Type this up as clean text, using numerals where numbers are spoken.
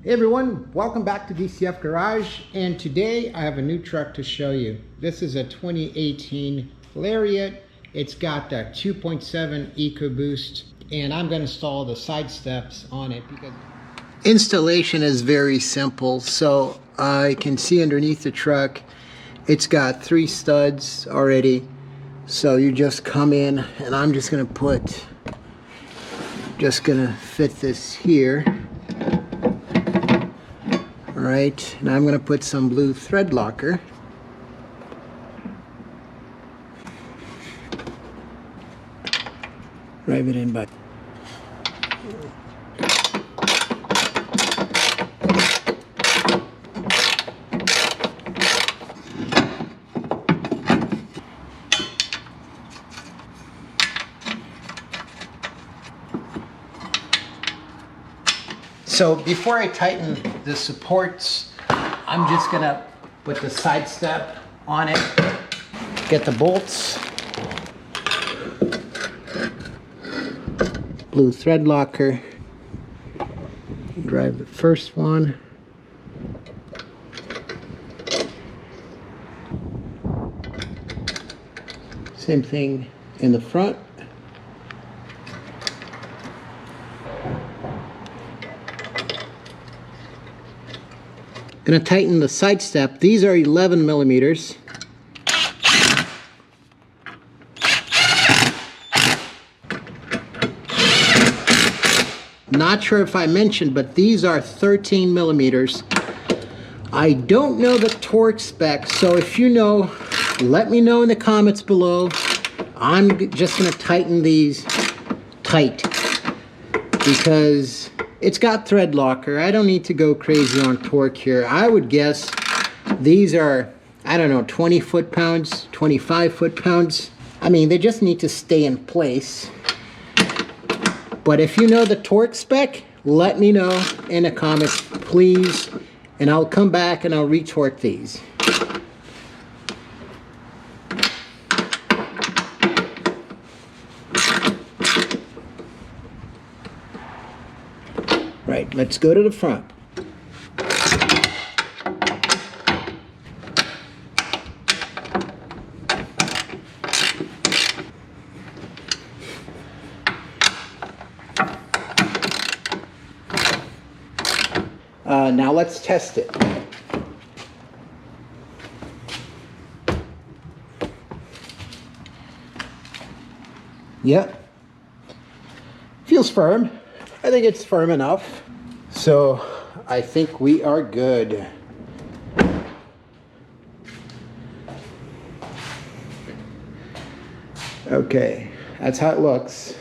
Hey everyone, welcome back to DCF Garage, and today I have a new truck to show you. This is a 2018 Lariat. It's got a 2.7 EcoBoost, and I'm going to install the Sidesteps on it because installation is very simple. So I can see underneath the truck it's got 3 studs already. So you just come in, and I'm just going to fit this here. Right, and I'm going to put some blue thread locker. Drive it in by. So before I tighten the supports, I'm just gonna put the Sidestep on it, get the bolts, blue thread locker, drive the first one, same thing in the front. Going to tighten the Sidestep. These are 11 millimeters. Not sure if I mentioned, but these are 13 millimeters. I don't know the torque spec, so if you know, let me know in the comments below. I'm just going to tighten these tight because it's got thread locker. I don't need to go crazy on torque here. I would guess these are, I don't know, 20 foot-pounds, 25 foot-pounds. I mean, they just need to stay in place. But if you know the torque spec, let me know in the comments, please. And I'll come back and I'll retorque these. Right, let's go to the front. Now let's test it. Yep. Feels firm. I think it's firm enough. So I think we are good. Okay, that's how it looks.